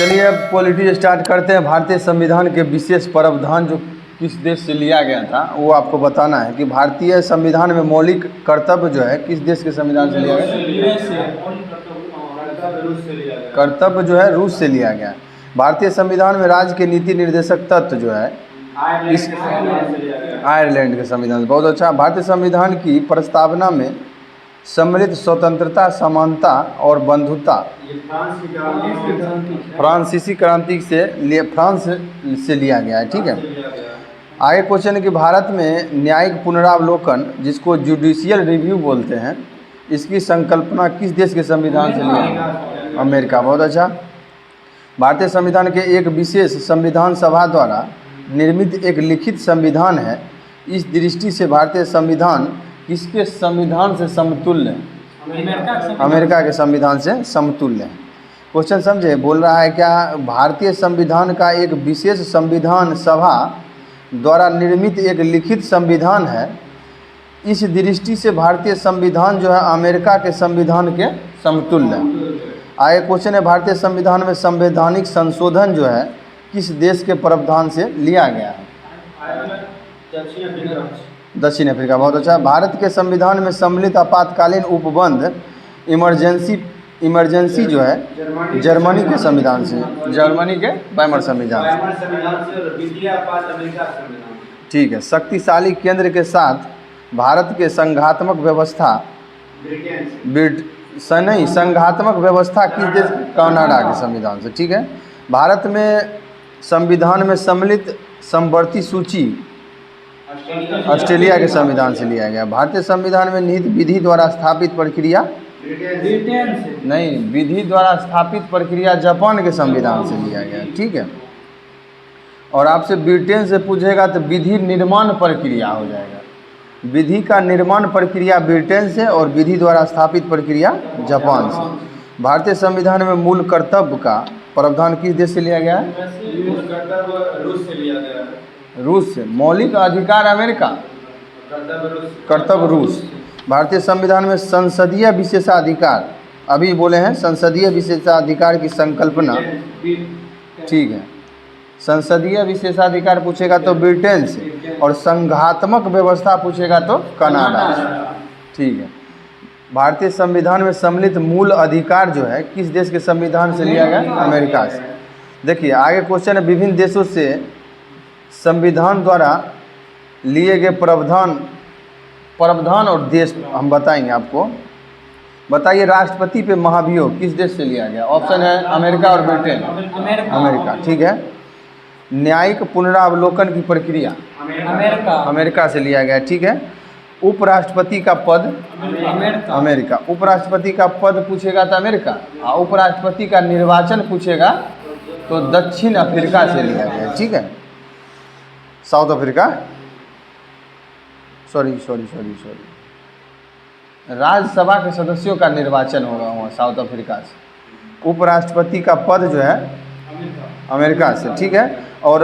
चलिए अब polity start करते हैं। भारतीय संविधान के विशेष प्रावधान जो किस देश से लिया गया था वो आपको बताना है कि भारतीय संविधान में मौलिक कर्तव्य जो है किस देश के संविधान से लिया गया। कर्तव्य जो है रूस से लिया गया। भारतीय संविधान में राज्य के नीति निर्देशक तत्व जो है इस आयरलैंड के संविधान से। बहुत अच्छा। भारतीय संविधान की प्रस्तावना में सम्मिलित स्वतंत्रता, समानता और बंधुता फ्रांसीसी क्रांति से फ्रांस से लिया गया है। ठीक है। आगे क्वेश्चन है कि भारत में न्यायिक पुनरावलोकन जिसको जुडिशियल रिव्यू बोलते हैं इसकी संकल्पना किस देश के संविधान से लिया गया। अमेरिका। बहुत अच्छा। भारतीय संविधान के एक विशेष संविधान सभा द्वारा निर्मित एक लिखित संविधान है। इस दृष्टि से भारतीय संविधान किसके संविधान से समतुल्य है। अमेरिका के संविधान से समतुल्य है। क्वेश्चन समझे। बोल रहा है क्या भारतीय संविधान का एक विशेष संविधान सभा द्वारा निर्मित एक लिखित संविधान है। इस दृष्टि से भारतीय संविधान जो है अमेरिका के संविधान के समतुल्य है। आगे क्वेश्चन है भारतीय संविधान में संवैधानिक संशोधन जो है किस देश के प्रावधान से लिया गया है। दक्षिण अफ्रीका। बहुत अच्छा। भारत के संविधान में सम्मिलित आपातकालीन उपबंध इमरजेंसी जो है जर्मनी के संविधान से, जर्मनी के वाइमर संविधान से। ठीक है। शक्तिशाली केंद्र के साथ भारत के संघात्मक व्यवस्था संघात्मक व्यवस्था किस देश। कनाडा के संविधान से। ठीक है। भारत में संविधान में सम्मिलित समवर्ती सूची ऑस्ट्रेलिया के संविधान से लिया गया। भारतीय संविधान में निहित विधि द्वारा स्थापित प्रक्रिया नहीं, विधि द्वारा स्थापित प्रक्रिया जापान के संविधान से लिया गया। ठीक है। और आपसे ब्रिटेन से पूछेगा तो विधि निर्माण प्रक्रिया हो जाएगा। विधि का निर्माण प्रक्रिया ब्रिटेन से और विधि द्वारा स्थापित प्रक्रिया जापान से। भारतीय संविधान में मूल कर्तव्य का प्रावधान किस देश से लिया गया है। रूस से लिया गया है। रूस से। मौलिक अधिकार अमेरिका, कर्तव्य रूस। भारतीय संविधान में संसदीय विशेषाधिकार, अभी बोले हैं संसदीय विशेषाधिकार की संकल्पना। ठीक है। संसदीय विशेषाधिकार पूछेगा तो ब्रिटेन से और संघात्मक व्यवस्था पूछेगा तो कनाडा से। ठीक है। भारतीय संविधान में सम्मिलित मूल अधिकार जो है किस देश के संविधान से लिया गया। अमेरिका से। देखिए आगे क्वेश्चन है विभिन्न देशों से संविधान द्वारा लिए गए प्रावधान और देश हम बताएंगे आपको। बताइए राष्ट्रपति पे महाभियोग किस देश से लिया गया। ऑप्शन है अमेरिका और ब्रिटेन। अमेरिका। ठीक है। न्यायिक पुनरावलोकन की प्रक्रिया अमेरिका से लिया गया। ठीक है। उपराष्ट्रपति का पद अमेरिका। उपराष्ट्रपति का पद पूछेगा तो अमेरिका और उपराष्ट्रपति का निर्वाचन पूछेगा तो दक्षिण अफ्रीका से लिया गया। ठीक है। South Africa. सॉरी राज्यसभा के सदस्यों का निर्वाचन होगा वहाँ साउथ अफ्रीका से। उपराष्ट्रपति का पद जो है अमेरिका से। ठीक है। और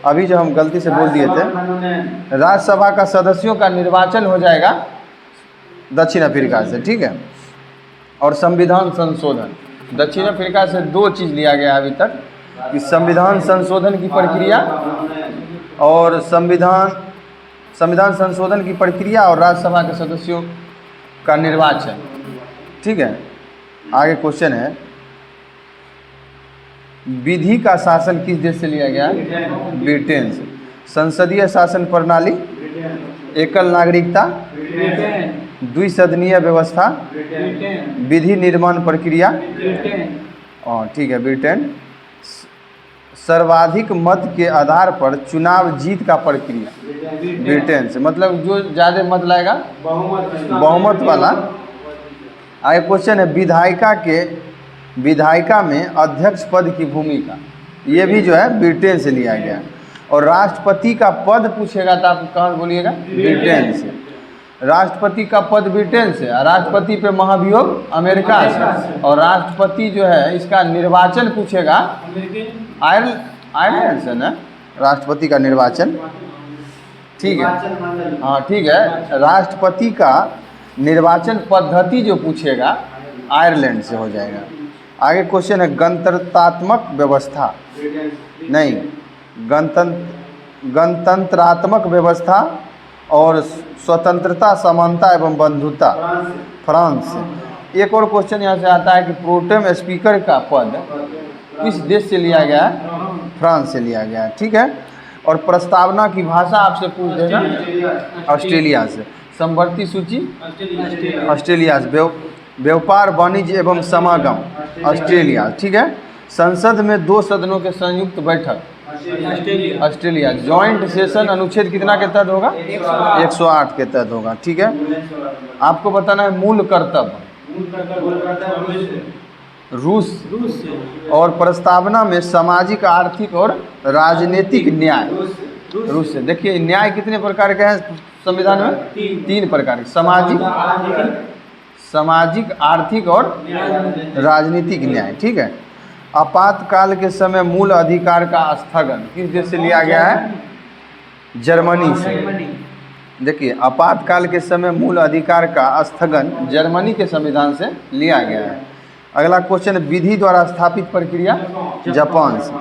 अभी जो हम गलती से बोल दिए थे राज्यसभा का सदस्यों का निर्वाचन हो जाएगा दक्षिण अफ्रीका से। ठीक है। और संविधान संशोधन दक्षिण अफ्रीका से दो चीज़ लिया गया अभी तक कि संविधान संशोधन की प्रक्रिया और संविधान संशोधन की प्रक्रिया और राज्यसभा के सदस्यों का निर्वाचन। ठीक है। आगे क्वेश्चन है विधि का शासन किस देश से लिया गया। ब्रिटेन से। संसदीय शासन प्रणाली, एकल नागरिकता, द्विसदनीय व्यवस्था, विधि निर्माण प्रक्रिया। ठीक है। ब्रिटेन। सर्वाधिक मत के आधार पर चुनाव जीत का प्रक्रिया ब्रिटेन से। मतलब जो ज़्यादा मत लाएगा बहुमत वाला। आगे क्वेश्चन है विधायिका में अध्यक्ष पद की भूमिका, ये भी जो है ब्रिटेन से लिया गया। और राष्ट्रपति का पद पूछेगा तो आप कहाँ बोलिएगा। ब्रिटेन से। राष्ट्रपति का पद ब्रिटेन से और राष्ट्रपति पे महाभियोग अमेरिका से। और राष्ट्रपति जो है इसका निर्वाचन पूछेगा आयरलैंड से ना राष्ट्रपति का निर्वाचन। ठीक है। हाँ ठीक है। राष्ट्रपति का निर्वाचन पद्धति जो पूछेगा आयरलैंड से हो जाएगा। आगे क्वेश्चन है गणतंत्रात्मक व्यवस्था, नहीं, गणतंत्रात्मक व्यवस्था और स्वतंत्रता, समानता एवं बंधुता, फ्रांस। एक और क्वेश्चन यहाँ से आता है कि प्रोटेम स्पीकर का पद किस देश से लिया गया है? फ्रांस से लिया गया है, ठीक है। और प्रस्तावना की भाषा आपसे पूछ देगा ऑस्ट्रेलिया से। समवर्ती सूची ऑस्ट्रेलिया से। व्यापार, वाणिज्य एवं समागम ऑस्ट्रेलिया, ठीक है। संसद में 2 सदनों के संयुक्त बैठक ऑस्ट्रेलिया। जॉइंट सेशन अनुच्छेद कितना के तहत होगा? 108 के तहत होगा, ठीक है। आपको बताना है मूल कर्तव्य रूस। और प्रस्तावना में सामाजिक, आर्थिक और राजनीतिक न्याय रूस से। देखिए न्याय कितने प्रकार के हैं संविधान में? 3 प्रकार के, सामाजिक, आर्थिक और राजनीतिक न्याय, ठीक है। आपातकाल के समय मूल अधिकार का स्थगन किस देश से लिया गया है? जर्मनी से। देखिए आपातकाल के समय मूल अधिकार का स्थगन जर्मनी के संविधान से लिया गया है। अगला क्वेश्चन, विधि द्वारा स्थापित प्रक्रिया जापान से।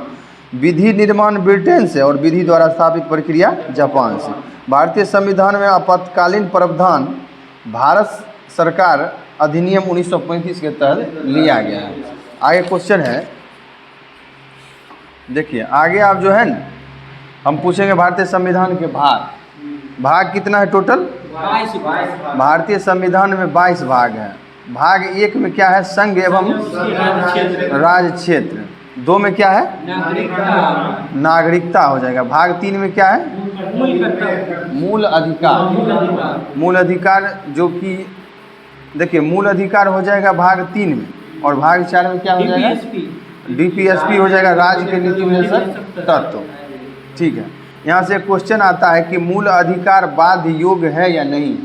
विधि निर्माण ब्रिटेन से और विधि द्वारा स्थापित प्रक्रिया जापान से। भारतीय संविधान में आपातकालीन प्रावधान भारत सरकार अधिनियम 1935 के तहत लिया गया है। आगे क्वेश्चन है, देखिए आगे आप जो है ना हम पूछेंगे भारतीय संविधान के भाग कितना है टोटल? 22। भारतीय संविधान में 22 भाग हैं। भाग 1 में क्या है? संघ एवं राज्य क्षेत्र। 2 में क्या है? नागरिकता हो जाएगा। भाग 3 में क्या है? मूल अधिकार। मूल अधिकार जो कि देखिए मूल अधिकार हो जाएगा भाग 3 में, और भाग 4 में क्या हो जाएगा? DPSP हो जाएगा, राज्य के नीति निर्देशक तत्व, ठीक है। यहाँ से क्वेश्चन आता है कि मूल अधिकार बाध्य योग्य है या नहीं?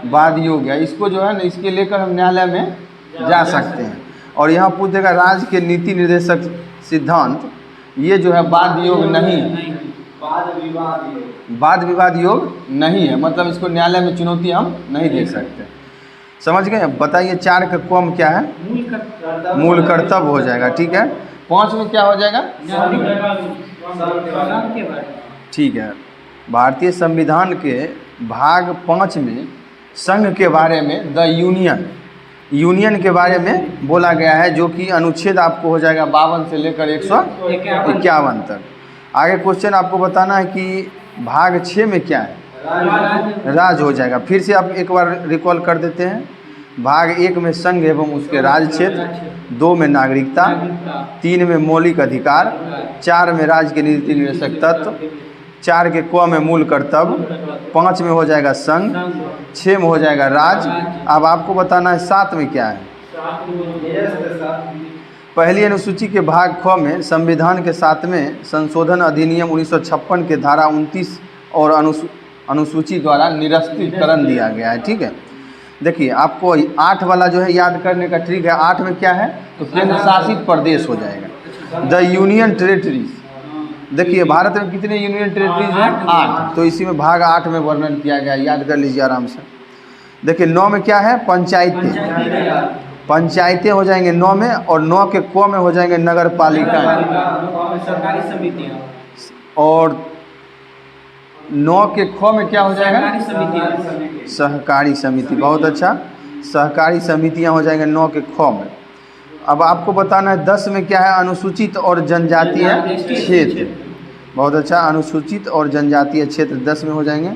बाध्य योग्य है। इसको जो है ना इसके लेकर हम न्यायालय में जा सकते हैं। और यहाँ पूछ देगा राज्य के नीति निर्देशक सिद्धांत, ये जो है बाध्य योग्य नहीं है, वाद विवाद योग्य नहीं है, मतलब इसको न्यायालय में चुनौती हम नहीं दे सकते। समझ गए? बताइए 4 का कॉम क्या है? मूल कर्तव्य हो जाएगा, ठीक है। 5 में क्या हो जाएगा? ठीक है। भारतीय संविधान के भाग 5 में संघ के बारे में, द यूनियन के बारे में बोला गया है, जो कि अनुच्छेद आपको हो जाएगा 52 से लेकर 151 तक। आगे क्वेश्चन आपको बताना है कि भाग 6 में क्या है? राज हो जाएगा। फिर से आप एक बार रिकॉल कर देते हैं। भाग 1 में संघ एवं उसके राज्य क्षेत्र, 2 में नागरिकता, 3 में मौलिक अधिकार, 4 में राज्य के नीति निर्देशक तत्व, 4 के क में मूल कर्तव्य, 5 में हो जाएगा संघ, 6 में हो जाएगा राज्य। अब आपको बताना है 7 में क्या है? पहली अनुसूची के भाग ख में संविधान के 7वें संशोधन अधिनियम 1956 के धारा 29 और अनुसूची द्वारा निरस्तीकरण दिया गया है, ठीक है। देखिए आपको 8 वाला जो है याद करने का ट्रिक है। 8 में क्या है? तो केंद्र शासित प्रदेश हो जाएगा, द यूनियन टेरिटरीज। देखिए भारत में कितने यूनियन टेरिटरीज हैं? 8। तो इसी में भाग 8 में वर्णन किया गया, याद कर लीजिए आराम से। देखिए 9 में क्या है? पंचायतें हो जाएंगे 9 में, और 9 के क में हो जाएंगे नगर पालिकाएं, और 9 के ख में क्या हो जाएगा? सहकारी समिति। बहुत अच्छा, सहकारी समितियां हो जाएंगे 9 के ख में। अब आपको बताना है 10 में क्या है? अनुसूचित और जनजातीय क्षेत्र। बहुत अच्छा, अनुसूचित और जनजातीय क्षेत्र 10 में हो जाएंगे।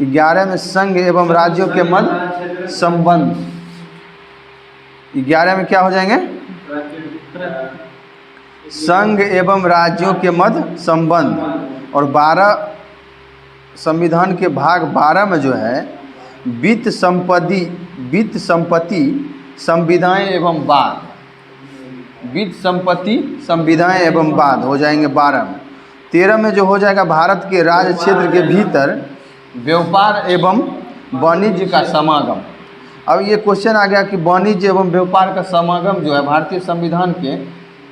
11 में संघ एवं राज्यों के मध्य संबंध। 11 में क्या हो जाएंगे? संघ एवं राज्यों के मध्य संबंध। और 12 संविधान के भाग 12 में जो है वित्त संपत्ति संविदाएं एवं वाद, वित्त संपत्ति संविदाएं एवं वाद हो जाएंगे 12 में। 13 में जो हो जाएगा भारत के राज्य क्षेत्र के भीतर व्यापार एवं वाणिज्य का समागम। अब ये क्वेश्चन आ गया कि वाणिज्य एवं व्यापार का समागम जो है भारतीय संविधान के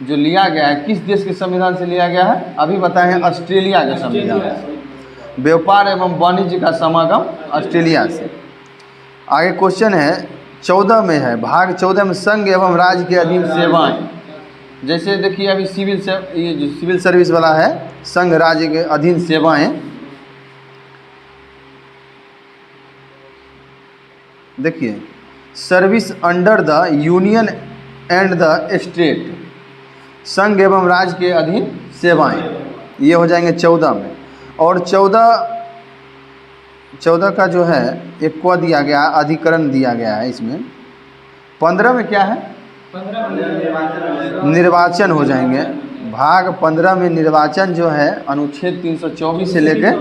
जो लिया गया है, किस देश के संविधान से लिया गया है? अभी बताए हैं ऑस्ट्रेलिया के संविधान से। व्यापार एवं वाणिज्य का समागम ऑस्ट्रेलिया से। आगे क्वेश्चन है 14 में है, भाग 14 में संघ एवं राज्य के अधीन सेवाएं। जैसे देखिए अभी ये जो सिविल सर्विस वाला है, संघ राज्य के अधीन सेवाएं। देखिए service under the union and the state, संघ एवं राज्य के अधीन सेवाएं, ये हो जाएंगे 14 में। और 14 का जो है एक को दिया गया, अधिकरण दिया गया है इसमें। 15 में क्या है? निर्वाचन हो जाएंगे। भाग 15 में निर्वाचन जो है अनुच्छेद 324 से लेकर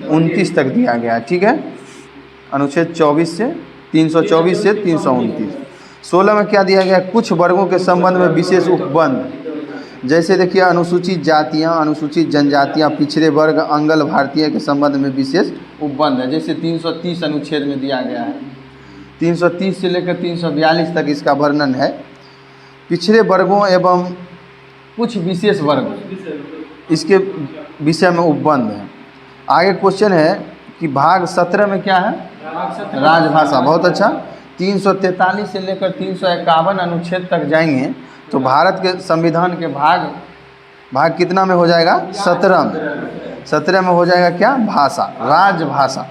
29 तक दिया गया है, ठीक है। अनुच्छेद 324 से 329। 16 में क्या दिया गया है? कुछ वर्गों के संबंध में विशेष उपबंध। जैसे देखिए अनुसूचित जातियां, अनुसूचित जनजातियां, पिछड़े वर्ग, अंगल भारतीय के संबंध में विशेष उपबंध है। जैसे 330 अनुच्छेद में दिया गया है, 330 से लेकर 342 तक इसका वर्णन है। पिछड़े वर्गों एवं कुछ विशेष वर्ग, इसके विषय में उपबंध है। आगे क्वेश्चन है कि भाग 17 में क्या है? राजभाषा। बहुत अच्छा। 343 से लेकर 351 अनुच्छेद तक जाएंगे तो भारत के संविधान के भाग कितना में हो जाएगा? 17 में। 17 में हो जाएगा क्या? भाषा, राजभाषा,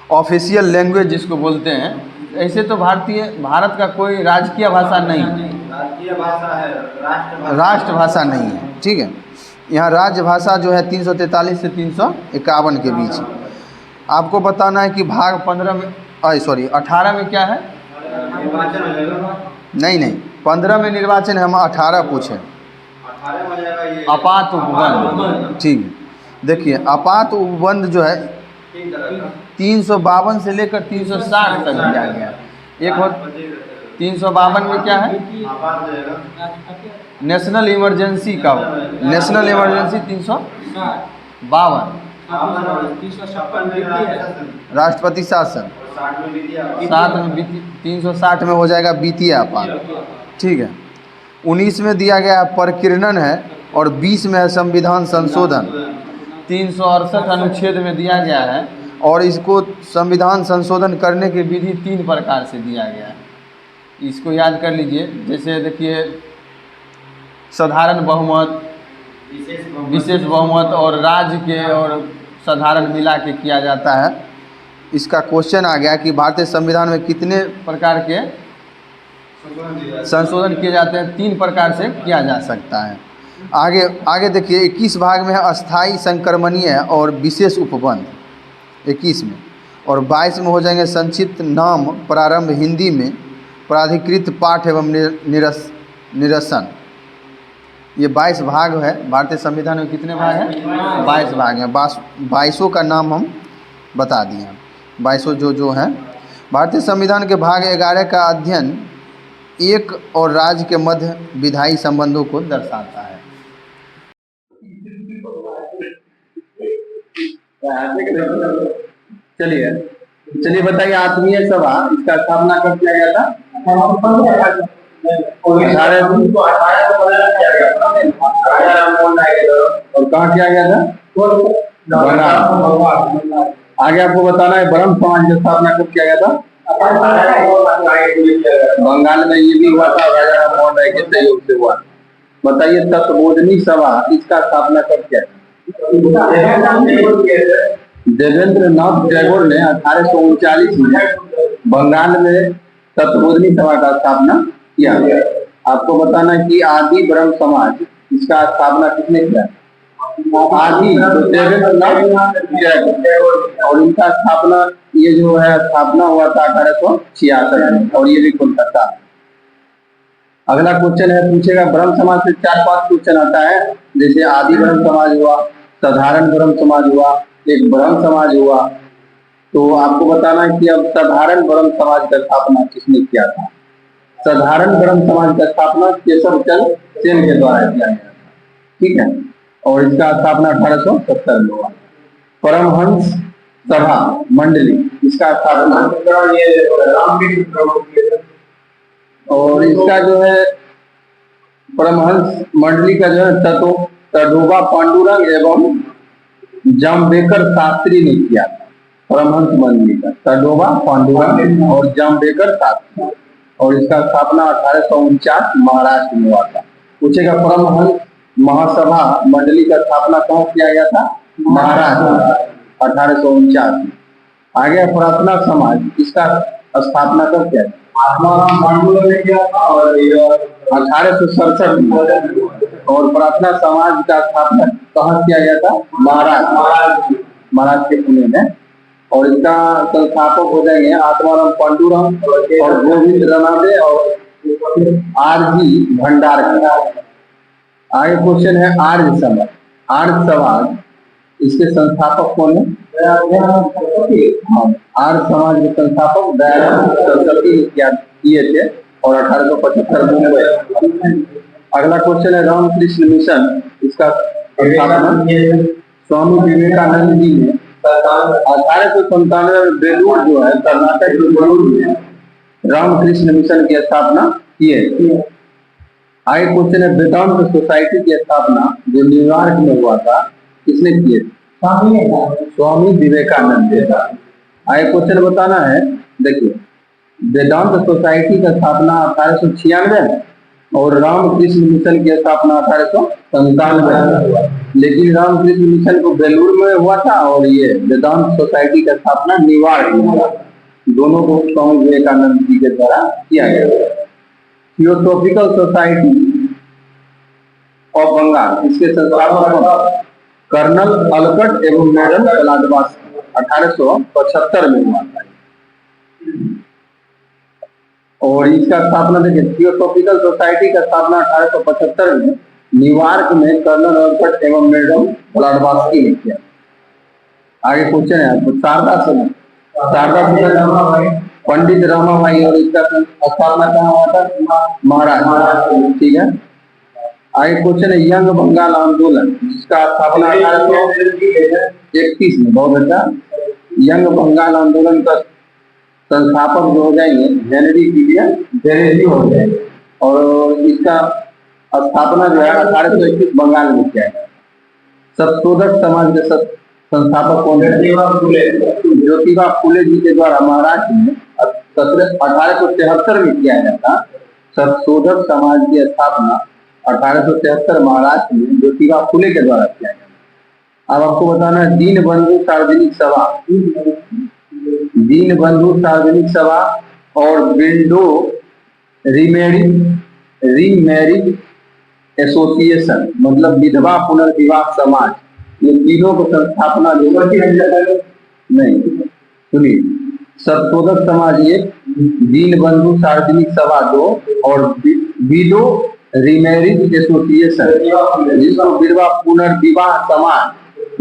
ऑफिशियल लैंग्वेज जिसको बोलते हैं। ऐसे तो भारत का कोई राजकीय भाषा नहीं, राजकीय भाषा है, राष्ट्रभाषा नहीं है, ठीक है। यहाँ राजभाषा जो है 343 से 351 के बीच। आपको बताना है कि भाग 18 में क्या है? नहीं, 15 में निर्वाचन है, हम 18 पूछे। आपात उपबंध, ठीक है। देखिए आपात उपबंध जो है 352 से लेकर 360 तक दिया गया। एक और 352 में क्या है? नेशनल इमरजेंसी का, नेशनल इमरजेंसी 352, राष्ट्रपति शासन 360 में हो जाएगा वित्तीय आपात, ठीक है। 19 में दिया गया प्रकीर्णन है और 20 में है संविधान संशोधन। 368 अनुच्छेद में दिया गया है और इसको संविधान संशोधन करने की विधि 3 प्रकार से दिया गया है, इसको याद कर लीजिए। जैसे देखिए साधारण बहुमत, विशेष बहुमत और राज्य के और साधारण मिला के किया जाता है। इसका क्वेश्चन आ गया कि भारतीय संविधान में कितने प्रकार के संशोधन किए जाते हैं? 3 प्रकार से किया जा सकता है। आगे देखिए 21 भाग में है अस्थाई, संक्रमणीय और विशेष उपबंध 21 में। और 22 में हो जाएंगे संक्षिप्त नाम, प्रारंभ हिंदी में, प्राधिकृत पाठ एवं निरसन। ये 22 भाग है। भारतीय संविधान में कितने भाग हैं? 22 भाग हैं। 22 का नाम हम बता दिए। 22 जो हैं। भारतीय संविधान के भाग 11 का अध्ययन एक और राज्य के मध्य विधायी संबंधों को दर्शाता है। चलिए बताइए, आत्मीय सभा इसका स्थापना कब किया गया था? 18 और कहाँ किया गया था? बंगाल। आगे आपको बताना है ब्रह्म समाज की स्थापना कब किया गया था? बंगाल में। ये भी हुआ था राजा राम मोहन राय के सहयोग से हुआ। बताइए तत्वबोधिनी सभा इसका स्थापना कब किया था? देवेंद्र नाथ टैगोर ने 1839 में बंगाल में तत्वबोधिनी सभा का स्थापना किया। आपको बताना कि आदि ब्रह्म समाज इसका स्थापना किसने किया? आदि तो देवेंद्र नाथ टैगोर। और इनका स्थापना ये जो है स्थापना हुआ था 1866 में और ये भी कोलकाता। अगला क्वेश्चन है पूछेगा ब्रह्म समाज से 4-5 क्वेश्चन आता है। जैसे आदि ब्रह्म समाज हुआ, साधारण ब्रह्म समाज हुआ, एक ब्रह्म समाज हुआ। तो आपको बताना है कि अब साधारण ब्रह्म समाज का स्थापना किसने किया था? साधारण ब्रह्म समाज का स्थापना केशव चंद्र सेन के द्वारा किया गया था, ठीक है। और इसका स्थापना 1870 में हुआ। परमहंस सभा मंडली इसका स्थापना और इसका जो है परमहंस मंडली का जो है तडोबा पांडुरंग एवं जाम्बेकर शास्त्री ने किया था। परमहंस मंदिर का तडोबा पांडुरंग और जाम्बेकर साथी, और इसका स्थापना 1849 महाराष्ट्र में हुआ था। पूछेगा परमहंस महासभा मंडली का स्थापना कहाँ किया गया था? महाराष्ट्र 1849 में। आगे प्रार्थना समाज, इसका स्थापना कब किया? आत्माराम पांडुरंग ने किया था और 1867 में। और प्रार्थना समाज का स्थापना कहाँ किया गया था? महाराष्ट्र के पुणे में। और इसका संस्थापक हो जाएंगे आत्माराम पांडुरंग और गोविंद रनादे और आरजी भंडारकर। आगे क्वेश्चन है आर्य समाज। आर्य समाज, इसके संस्थापक कौन है? आर्य समाज के संस्थापक दयानंद सरस्वती किए थे और 1875 मुंबई। अगला क्वेश्चन है रामकृष्ण मिशन, इसका स्थापना स्वामी विवेकानंद जी ने 1897 में बेलूर जो है कर्नाटक के बेलूर में रामकृष्ण मिशन की स्थापना किए। आगे क्वेश्चन है वेदांत सोसाइटी की स्थापना जो न्यूयॉर्क में हुआ था, किसने किए? स्वामी विवेकानंद जी। आगे क्वेश्चन बताना है, देखिए वेदांत सोसाइटी का स्थापना 1896 और रामकृष्ण मिशन की स्थापना 1897। लेकिन रामकृष्ण मिशन को बेलूर में हुआ था और ये वेदांत सोसाइटी का स्थापना न्यूयॉर्क में हुआ। दोनों को स्वामी विवेकानंद जी के द्वारा किया गया। थियोसॉफिकल सोसाइटी ऑफ बंगाल, इसके संस्थापक कर्नल अलकट एवं मैडम कलाडवास 1875 में हुआ था। और इसका स्थापना देखिए थियोसॉफिकल सोसाइटी का स्थापना 1875 में न्यूयॉर्क में कर्नल अलकट एवं मैडम कलाडवास्की ने किया। आगे क्वेश्चन है तो शारदा सदन। शारदा सदन पंडित रामाबाई और इसका स्थापना कहाँ हुआ था? महाराष्ट्र। ठीक है। आगे क्वेश्चन है यंग बंगाल आंदोलन, जिसका स्थापना 1831 में। बहुत अच्छा। यंग बंगाल आंदोलन का संस्थापक जो हो जाएंगे हेनरी विलियम थेरेसी हो जाएंगे और इसका स्थापना जो है 1821 बंगाल में किया गया। सत्शोधक समाज के संस्थापक कौन है? ज्योतिबा फुले जी के द्वारा महाराष्ट्र में 1873 में किया गया था। सत्शोधक समाज की स्थापना 1873 महाराष्ट्र में ज्योतिबा फुले के द्वारा किया गया। अब आपको बताना है दीनबंधु सार्वजनिक सभा, दीनबंधु सार्वजनिक सभा और विंडो रीमैरिज एसोसिएशन, मतलब विधवा पुनर्विवाह समाज, ये तीनों को संस्थापना जो नहीं सुनिए, सत्शोधक समाज 1, दीनबंधु सार्वजनिक सभा 2 और विडो रीमैरिज एसोसिएशन जिसको विधवा पुनर्विवाह समाज,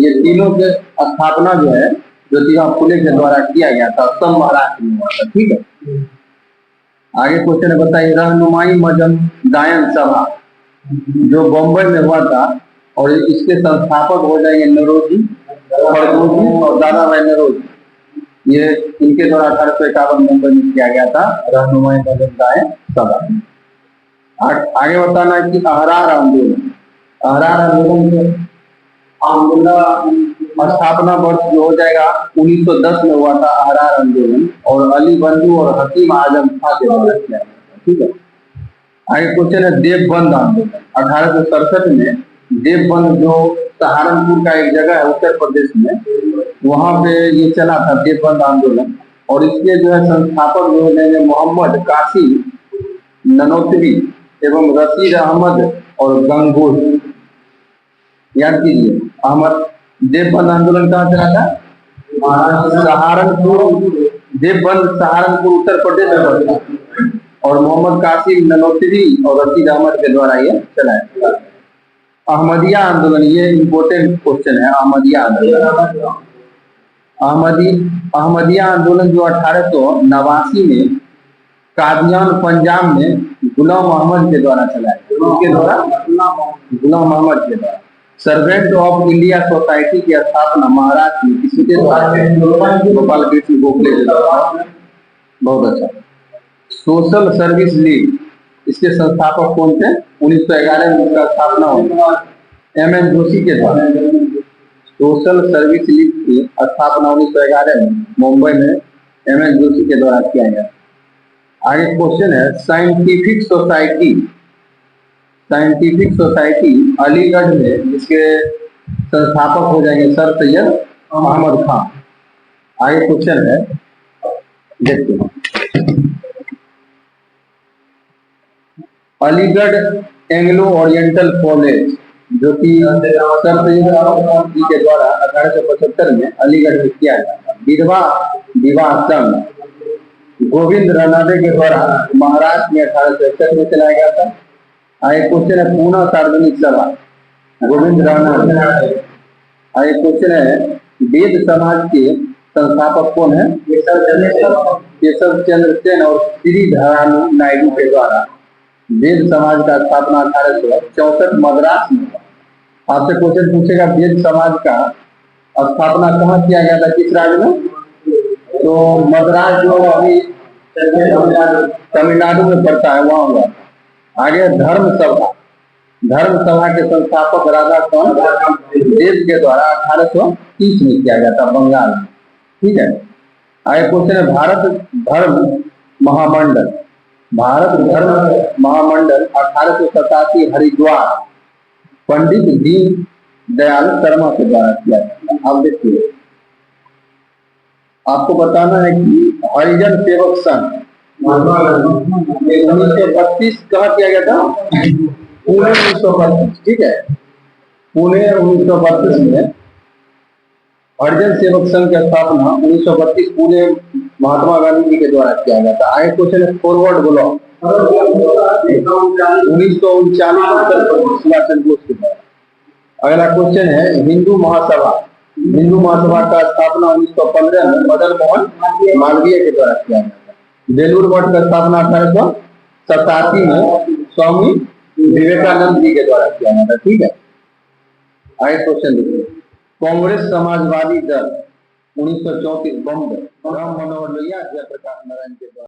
ये तीनों के स्थापना जो है ज्योतिबा फुले के द्वारा किया गया था, सब महाराष्ट्र में हुआ था। ठीक है। आगे क्वेश्चन बताइए रहनुमाई मजम दायन सभा जो बम्बई में हुआ था और इसके संस्थापक हो जाएंगे नरोजी खरदोजी और दादा भाई नरोजी। ये इनके द्वारा 1851 मुंबई में किया गया था रहनुमाई मजम दायन सभा। आगे बताना है कि अहरार आंदोलन, अहरार आंदोलन स्थापना वर्ष जो हो जाएगा 1910 में हुआ था अहरार आंदोलन और अली बंधु और हकीम आजम खां के द्वारा किया गया। ठीक है। आगे क्वेश्चन है देवबंद आंदोलन। 1867 में देवबंद जो सहारनपुर का एक जगह है उत्तर प्रदेश में, वहां पे ये चला था देवबंद आंदोलन और इसके जो है संस्थापक जो है मोहम्मद कासिम ननोतवी एवं रशीद अहमद और गंगोही। याद कीजिए अहमद देवबंद आंदोलन कहाँ चला था? सहारनपुर। देवबंद सहारनपुर उत्तर प्रदेश में था और मोहम्मद कासिम ननोतवी और रशीद अहमद के द्वारा ये चलाया। अहमदिया आंदोलन, ये इम्पोर्टेंट क्वेश्चन है। अहमदिया आंदोलन, अहमदिया आंदोलन जो 1889 में कादियान पंजाब में गुलाम अहमद के द्वारा चलाया। उसके द्वारा गुलाम अहमद के द्वारा। सर्वेंट ऑफ इंडिया सोसाइटी की स्थापना महाराष्ट्र में किसके द्वारा? गोपाल कृष्ण गोखले के द्वारा। बहुत अच्छा। सोशल सर्विस लीग, इसके संस्थापक कौन थे? 1911 में इसका स्थापना हुई एम एन जोशी के द्वारा। सोशल सर्विस लीग की स्थापना 1911 में मुंबई में MS जोशी के द्वारा किया गया। आगे क्वेश्चन है, साइंटिफिक सोसाइटी अलीगढ़ में जिसके संस्थापक हो जाएंगे सर सैयद अहमद खान। आगे क्वेश्चन है, देखते हैं, अलीगढ़ एंग्लो ओरिएंटल कॉलेज जो कि सर सैयद अहमद खान जी के द्वारा 1875 में अलीगढ़ में किया गया। विधवा विवाह संघ गोविंद रानडे के द्वारा महाराष्ट्र में 1861 में चलाया गया था। आगे क्वेश्चन है, पूना सार्वजनिक सभा गोविंद रानडे। आगे क्वेश्चन है, वेद समाज के संस्थापक कौन है? केशव चंद्र सेन और श्रीधरानु नायडू के द्वारा वेद समाज का स्थापना 1864 मद्रास में। आपसे क्वेश्चन पूछेगा, वेद समाज का स्थापना कहाँ किया गया था, किस राज्य में? तो मद्रास जो अभी तमिलनाडु में पड़ता है, वहां हुआ। आगे धर्म सभा के संस्थापक राधा देव के द्वारा 1830 में किया गया था, बंगाल में। ठीक है। आगे क्वेश्चन है, भारत धर्म महामंडल 1887 हरिद्वार पंडित दीन दयाल शर्मा के द्वारा किया गया। आप देखिए, आपको बताना है कि हरिजन सेवक संघ 1932 कहाँ किया गया था? पुणे 1932। ठीक है, पुणे 1932 में हरिजन सेवक संघ की स्थापना 1932 पुणे महात्मा गांधी जी के द्वारा किया गया था। आगे क्वेश्चन है, फॉरवर्ड ब्लॉक 1939 सुभाष चंद्र बोस के द्वारा। अगला क्वेश्चन है, हिंदू महासभा का स्थापना 1915 में मदन मोहन मालवीय के द्वारा किया गया था। बेलूर मठ का स्थापना 1887 में स्वामी विवेकानंद जी के द्वारा किया गया था। ठीक है। आगे क्वेश्चन देखिए, कांग्रेस समाजवादी दल 1934 बम्बई राम मनोहर लोहिया जयप्रकाश नारायण के द्वारा